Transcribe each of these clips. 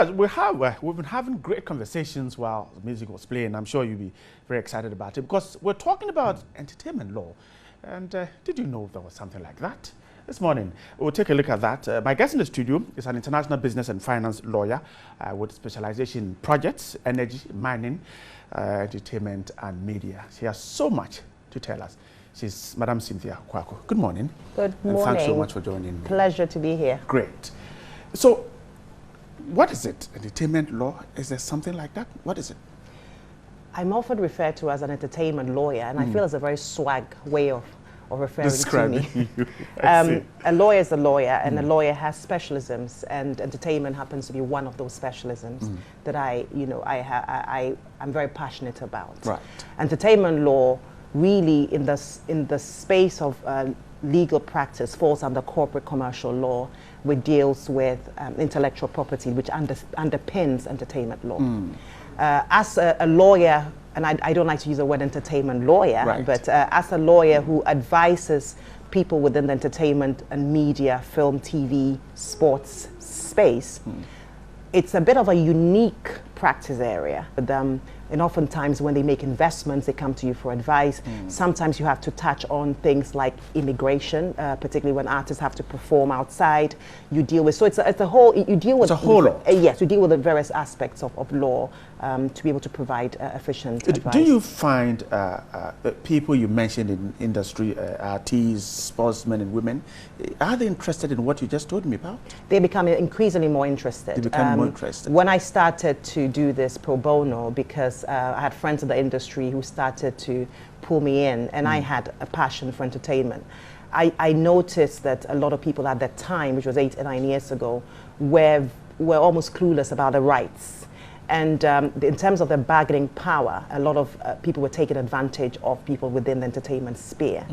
We've been having great conversations while the music was playing. I'm sure you'll be very excited about it because we're talking about entertainment law. And did you know there was something like that? This morning, we'll take a look at that. My guest in the studio is an international business and finance lawyer with specialization in projects, energy, mining, entertainment, and media. She has so much to tell us. She's Madam Cynthia Kwaku. Good morning. Good morning. And thanks so much for joining me. Pleasure to be here. Great. So, what is it? Entertainment law? Is there something like that? What is it? I'm often referred to as an entertainment lawyer, and I feel it's a very swag way of referring to me. A lawyer is a lawyer, and a lawyer has specialisms, and entertainment happens to be one of those specialisms that I'm very passionate about. Right. Entertainment law really in the space of legal practice falls under corporate commercial law, which deals with intellectual property, which underpins entertainment law. As a lawyer, and I don't like to use the word entertainment lawyer, right, but as a lawyer who advises people within the entertainment and media, film, TV, sports space, it's a bit of a unique practice area. And oftentimes when they make investments, they come to you for advice. Sometimes you have to touch on things like immigration, particularly when artists have to perform outside. You deal with, so it's a whole, you deal with— It's a whole lot. Yes, you deal with the various aspects of law to be able to provide efficient advice. Do you find the people you mentioned in industry, artists, sportsmen and women, are they interested in what you just told me about? They become increasingly more interested. They become more interested. When I started to do this pro bono, because I had friends in the industry who started to pull me in, and I had a passion for entertainment. I noticed that a lot of people at that time, which was 8 or 9 years ago, were almost clueless about their rights. And in terms of their bargaining power, a lot of people were taking advantage of people within the entertainment sphere.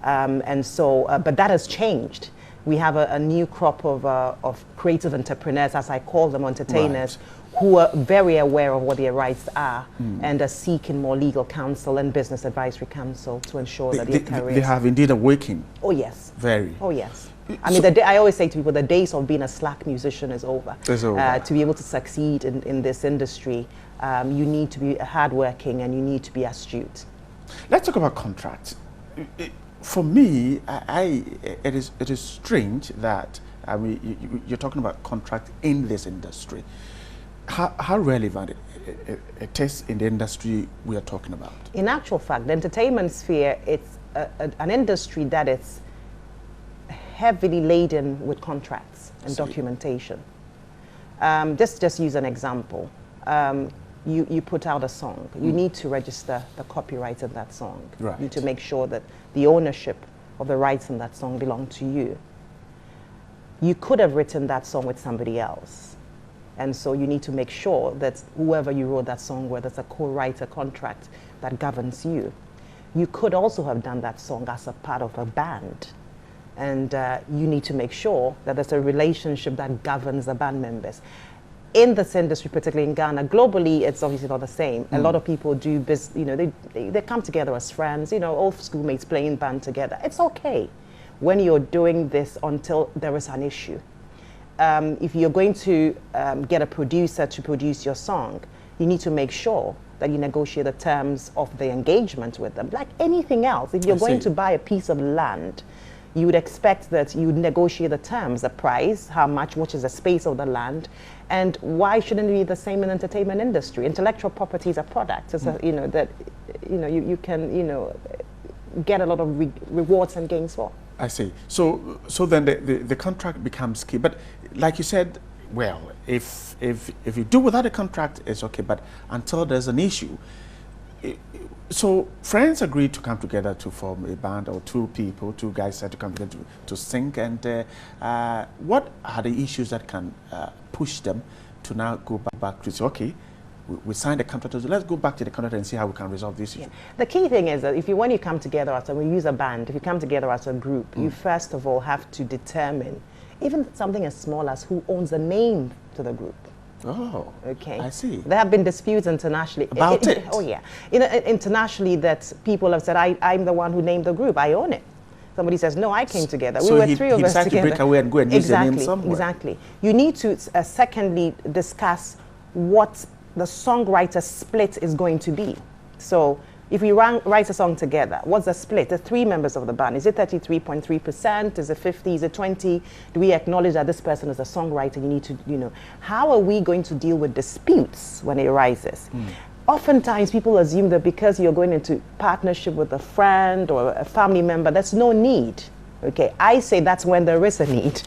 And so, but that has changed. We have a new crop of creative entrepreneurs, as I call them, entertainers, right, who are very aware of what their rights are and are seeking more legal counsel and business advisory counsel to ensure that their careers— They have indeed awakened. Oh, yes. Very. Oh, yes. I mean, I always say to people, the days of being a slack musician is over. It's over. To be able to succeed in this industry, you need to be hardworking and you need to be astute. Let's talk about contracts. For me, it is strange that you're talking about contract in this industry. How relevant it is in the industry we are talking about? In actual fact, the entertainment sphere, it's an industry that is heavily laden with contracts and documentation. Just use an example. You put out a song. You need to register the copyright of that song. Right. You need to make sure that the ownership of the rights in that song belong to you. You could have written that song with somebody else. And so you need to make sure that whoever you wrote that song with, there's a co-writer contract that governs you. You could also have done that song as a part of a band. And you need to make sure that there's a relationship that governs the band members. In this industry, particularly in Ghana, globally, it's obviously not the same. A lot of people do business, they come together as friends, old schoolmates playing band together. It's okay when you're doing this until there is an issue. If you're going to get a producer to produce your song, you need to make sure that you negotiate the terms of the engagement with them. Like anything else, if you're going to buy a piece of land, you would expect that you would negotiate the terms, the price, how much, what is the space of the land, and why shouldn't it be the same in the entertainment industry? Intellectual property is a product. It's you can get a lot of rewards and gains for. I see. So then the contract becomes key. But like you said, well, if you do without a contract, it's okay. But until there's an issue, so friends agreed to come together to form a band, or two guys said to come together to sing. And what are the issues that can push them to now go back to say, okay, we signed a contract, so let's go back to the contract and see how we can resolve this issue. The key thing is that when you come together we use a band, if you come together as a group, you first of all have to determine even something as small as who owns the name to the group. Oh, okay. I see. There have been disputes internationally. About it? Oh, yeah. Internationally, that people have said, I'm the one who named the group, I own it. Somebody says, no, I came together. So we were three of us decided together. to break away and go and use exactly, the name somewhere. Exactly. You need to, secondly, discuss what the songwriter split is going to be. So if we write a song together, what's the split? The three members of the band. Is it 33.3%? Is it 50? Is it 20? Do we acknowledge that this person is a songwriter? You need to, how are we going to deal with disputes when it arises? Oftentimes people assume that because you're going into partnership with a friend or a family member, there's no need. Okay, I say that's when there is a need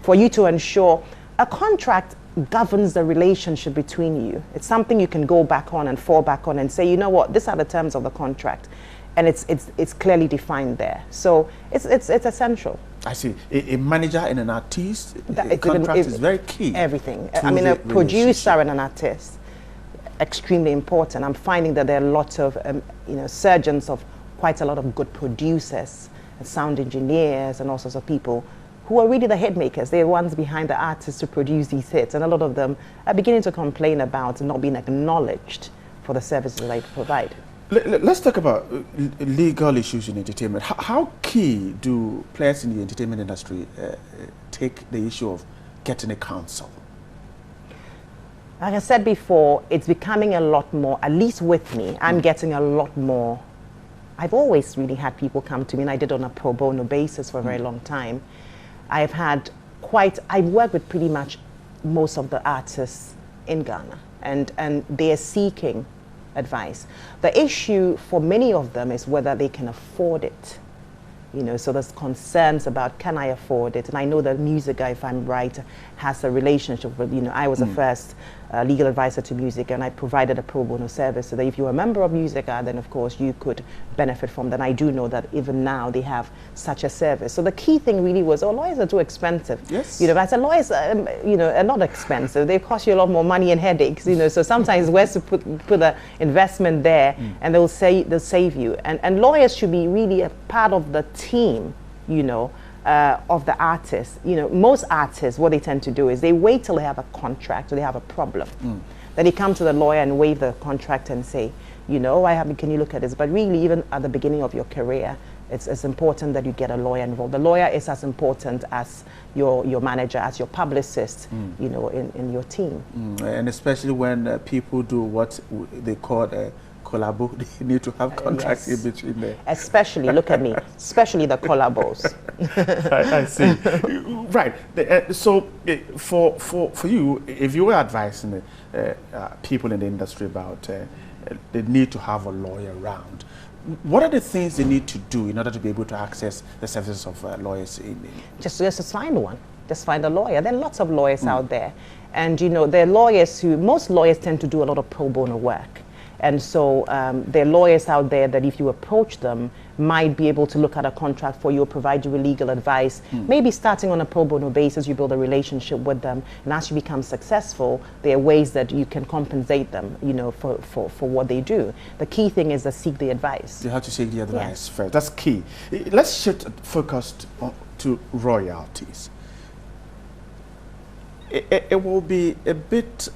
for you to ensure a contract governs the relationship between you. It's something you can go back on and fall back on and say, you know what, these are the terms of the contract, and it's clearly defined there. So it's essential. I see. A manager and an artist, a contract is very key. Everything. I mean, a producer and an artist, extremely important. I'm finding that there are lots of surgeons of quite a lot of good producers and sound engineers and all sorts of people who are really the hit makers. They're the ones behind the artists to produce these hits, and a lot of them are beginning to complain about not being acknowledged for the services they provide. Let's talk about legal issues in entertainment. How key do players in the entertainment industry take the issue of getting a counsel? Like I said before, it's becoming a lot more, at least with me, I'm getting a lot more. I've always really had people come to me, and I did on a pro bono basis for a very long time. I've worked with pretty much most of the artists in Ghana, and they're seeking advice. The issue for many of them is whether they can afford it. So there's concerns about, can I afford it? And I know that Music Guy, if I'm right, has a relationship with, I was the first legal advisor to Music, and I provided a pro bono service, so that if you're a member of Music Guy, then of course you could benefit from that. And I do know that even now they have such a service. So the key thing really was, lawyers are too expensive. Yes. I said, lawyers, are not expensive. They cost you a lot more money and headaches. So sometimes where's to put the investment there, and they'll save you. And lawyers should be really a part of the team, of the artists. Most artists, what they tend to do is they wait till they have a contract or they have a problem. Then they come to the lawyer and waive the contract and say, can you look at this? But really, even at the beginning of your career, it's important that you get a lawyer involved. The lawyer is as important as your manager, as your publicist, in your team. And especially when people do what they call collabo, they need to have contracts in between there. Especially, look at me, especially the collabos. I see. Right. So for you, if you were advising people in the industry about the need to have a lawyer around, what are the things they need to do in order to be able to access the services of lawyers? Just find one. Just find a lawyer. There are lots of lawyers out there. And there are lawyers most lawyers tend to do a lot of pro bono work. And so there are lawyers out there that if you approach them, might be able to look at a contract for you or provide you with legal advice. Maybe starting on a pro bono basis, you build a relationship with them. And as you become successful, there are ways that you can compensate them, for what they do. The key thing is to seek the advice. You have to seek the advice first. That's key. Let's shift focus to royalties. It will be a bit...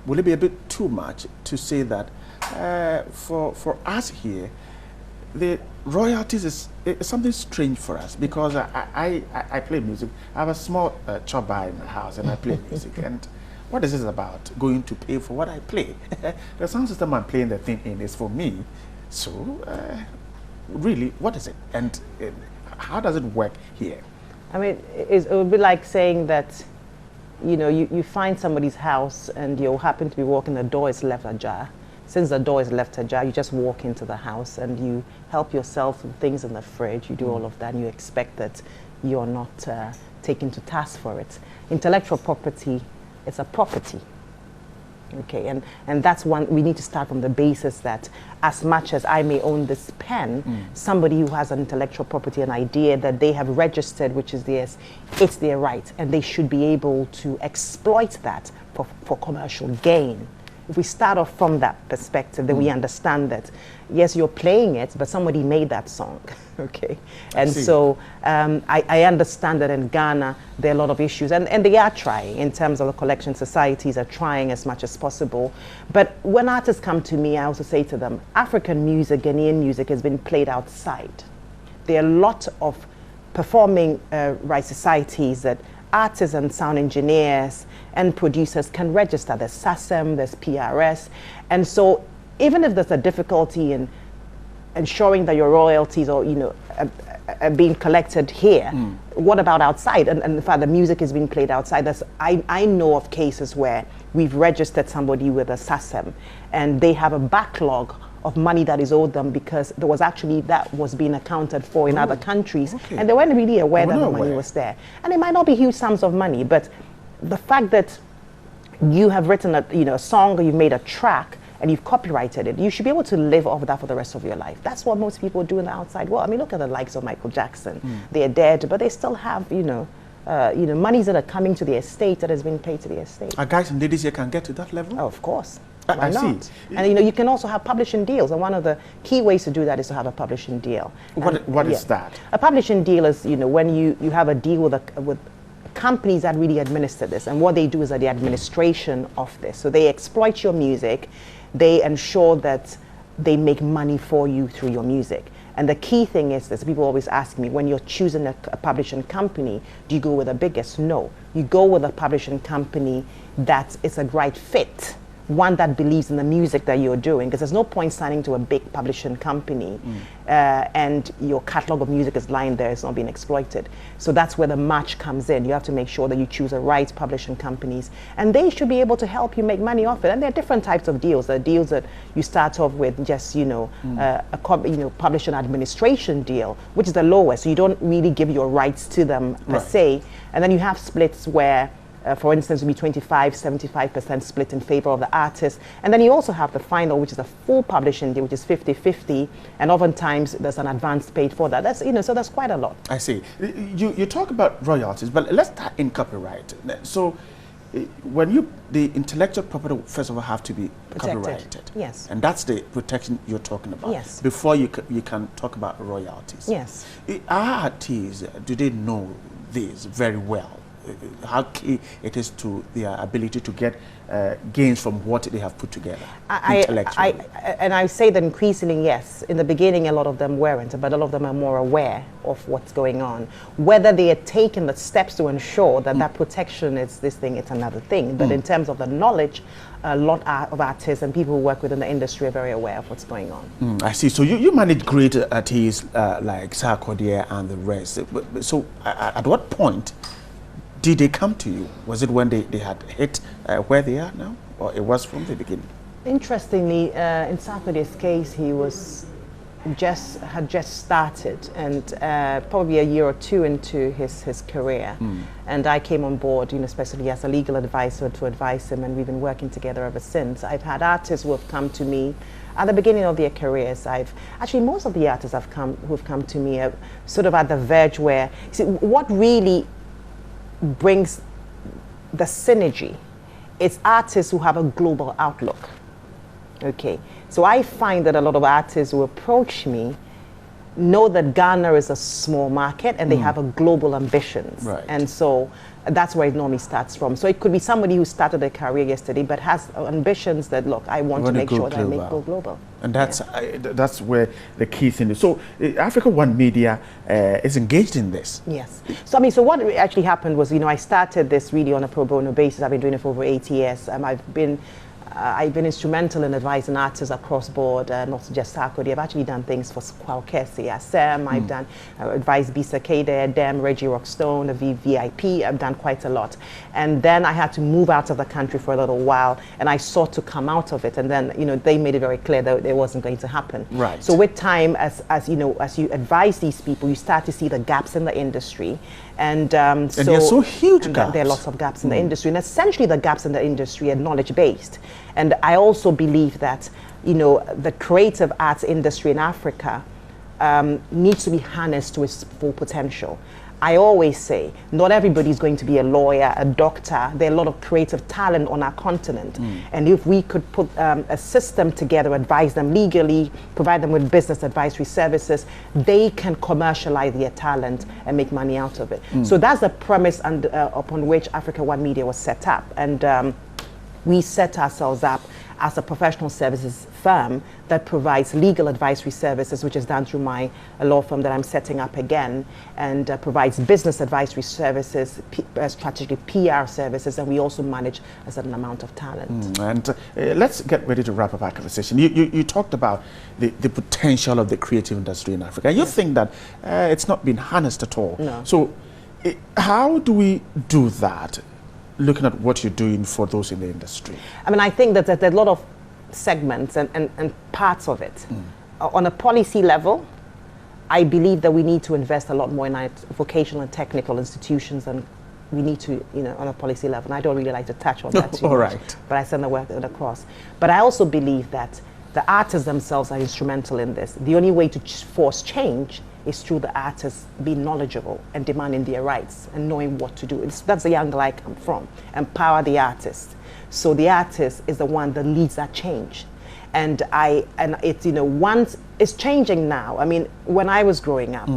will it be a bit too much to say that for us here, the royalties is something strange for us, because I play music. I have a small chop bar in my house and I play music. And what is this about, going to pay for what I play? The sound system I'm playing the thing in is for me. So really, what is it? And how does it work here? I mean, it would be like saying that you find somebody's house and you happen to be walking, the door is left ajar. Since the door is left ajar, you just walk into the house and you help yourself with things in the fridge. You do all of that, and you expect that you're not taken to task for it. Intellectual property, it's a property. Okay, and that's one, we need to start from the basis that as much as I may own this pen, somebody who has an intellectual property, an idea that they have registered, which is theirs, it's their right, and they should be able to exploit that for commercial gain. If we start off from that perspective, then we understand that, yes, you're playing it, but somebody made that song, okay? And so I understand that in Ghana, there are a lot of issues, and they are trying in terms of the collection societies are trying as much as possible. But when artists come to me, I also say to them, African music, Ghanaian music has been played outside. there are a lot of performing rights societies that artists and sound engineers and producers can register. There's SASEM, there's PRS. And so even if there's a difficulty in ensuring that your royalties are, are being collected here, what about outside? And in fact, the music is being played outside. I know of cases where we've registered somebody with a SASEM and they have a backlog of money that is owed them because there was actually that was being accounted for in other countries, and they weren't really aware that the money was there. And it might not be huge sums of money, but the fact that you have written a song or you've made a track and you've copyrighted it, you should be able to live off of that for the rest of your life. That's what most people do in the outside world. I mean, look at the likes of Michael Jackson. They're dead, but they still have, monies that are coming to the estate that has been paid to the estate. Guys and ladies here can get to that level? Oh, of course. I see. And you can also have publishing deals, and one of the key ways to do that is to have a publishing deal. What is that? A publishing deal is when you have a deal with companies that really administer this, and what they do is the administration of this. So they exploit your music, they ensure that they make money for you through your music. And the key thing is this: people always ask me, when you're choosing a publishing company, do you go with the biggest? No, you go with a publishing company that is a right fit, one that believes in the music that you're doing, because there's no point signing to a big publishing company and your catalog of music is lying there, it's not being exploited. So that's where the match comes in. You have to make sure that you choose the right publishing companies, and they should be able to help you make money off it. And there are different types of deals. There are deals that you start off with just a publishing administration deal, which is the lowest, so you don't really give your rights to them per se. And then you have splits where for instance, it would be 25, 75% split in favor of the artist. And then you also have the final, which is a full publishing deal, which is 50-50. And oftentimes there's an advance paid for that. That's, so that's quite a lot. I see. You talk about royalties, but let's start in copyright. So when the intellectual property, first of all, have to be copyrighted. Yes. And that's the protection you're talking about. Yes. Before you can talk about royalties. Yes. Our artists, do they know this very well? How key it is to their ability to get gains from what they have put together intellectually? And I say that increasingly, yes. In the beginning, a lot of them weren't, but a lot of them are more aware of what's going on. Whether they are taking the steps to ensure that that protection is this thing, it's another thing. But in terms of the knowledge, a lot of artists and people who work within the industry are very aware of what's going on. I see. So you manage great artists like Sarkodie and the rest. So at what point did they come to you? Was it when they had hit where they are now, or it was from the beginning? Interestingly, in Sarkodie's case, he had just started, and probably a year or two into his career. And I came on board, especially as a legal advisor to advise him, and we've been working together ever since. I've had artists who have come to me at the beginning of their careers. Most of the artists who've come to me are sort of at the verge where, see, what really brings the synergy, it's artists who have a global outlook. Okay, so I find that a lot of artists who approach me know that Ghana is a small market and they have a global ambitions. Right. And so that's where it normally starts from. So it could be somebody who started a career yesterday but has ambitions that, look, I want to make sure that I make go global. And that's where the key thing is. So Africa One Media is engaged in this. Yes. So what actually happened was, I started this really on a pro bono basis. I've been doing it for over 8 years. I've been instrumental in advising artists across board, not just Sarkodie. I've actually done things for Kwalkesi, SM. I've advised Bisa Kade, Dem, Reggie Rockstone, the VVIP. I've done quite a lot. And then I had to move out of the country for a little while, and I sought to come out of it. And then, they made it very clear that it wasn't going to happen. Right. So with time, as you advise these people, you start to see the gaps in the industry. And there are so huge gaps. There are lots of gaps in the industry. And essentially the gaps in the industry are knowledge-based. And I also believe that, the creative arts industry in Africa needs to be harnessed to its full potential. I always say, not everybody's going to be a lawyer, a doctor. There are a lot of creative talent on our continent. And if we could put a system together, advise them legally, provide them with business advisory services, they can commercialize their talent and make money out of it. So that's the premise upon which Africa One Media was set up. And we set ourselves up as a professional services firm that provides legal advisory services, which is done through my law firm that I'm setting up again, and provides business advisory services, strategic PR services, and we also manage a certain amount of talent. And let's get ready to wrap up our conversation. You talked about the potential of the creative industry in Africa. You think that it's not been harnessed at all. No. So how do we do that, looking at what you're doing for those in the industry? I mean, I think that there's a lot of segments and parts of it. On a policy level, I believe that we need to invest a lot more in our vocational and technical institutions, and we need to, on a policy level. And I don't really like to touch on that too much, right. but I send the word across. But I also believe that the artists themselves are instrumental in this. The only way to force change is through the artists being knowledgeable and demanding their rights and knowing what to do. That's the angle I come from. Empower the artist. So the artist is the one that leads that change. And it's, once it's changing now. I mean, when I was growing up,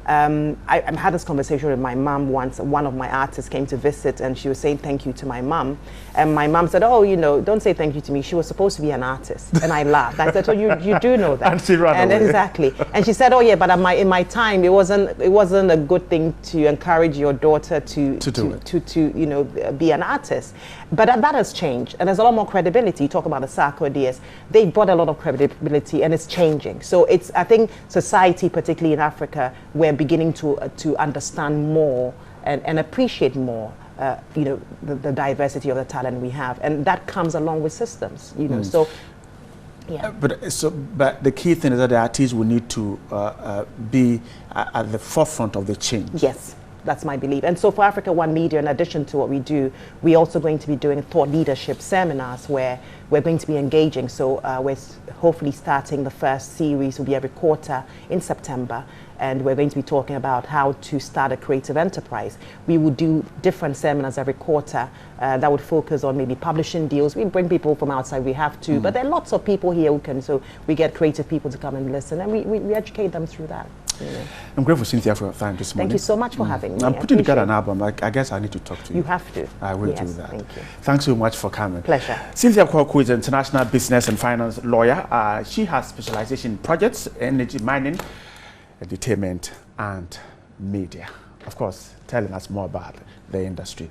I had this conversation with my mom once. One of my artists came to visit, and she was saying thank you to my mom. And my mom said, "Oh, don't say thank you to me. She was supposed to be an artist." And I laughed. I said, "Oh, you do know that." And she ran away. Exactly. And she said, "Oh, yeah, but in my time, it wasn't a good thing to encourage your daughter to be an artist." But that has changed, and there's a lot more credibility. You talk about the Sarko ideas; they brought a lot of credibility, and it's changing. So I think society, particularly in Africa, we're beginning to understand more and appreciate more, the diversity of the talent we have, and that comes along with systems, So, yeah. But the key thing is that the artists will need to be at the forefront of the change. Yes. That's my belief. And so for Africa One Media, in addition to what we do, we're also going to be doing thought leadership seminars where we're going to be engaging. So we're hopefully starting the first series, will be every quarter in September. And we're going to be talking about how to start a creative enterprise. We would do different seminars every quarter that would focus on maybe publishing deals. We bring people from outside, we have to, but there are lots of people here who can, so we get creative people to come and listen, and we educate them through that. I'm grateful, Cynthia, for your time this morning. Thank you so much for having me. I'm putting together an album. I guess I need to talk to you. You have to. I will do that. Thank you. Thanks so much for coming. Pleasure. Cynthia Kwaku is an international business and finance lawyer. She has specialization in projects, energy, mining, entertainment, and media. Of course, telling us more about the industry.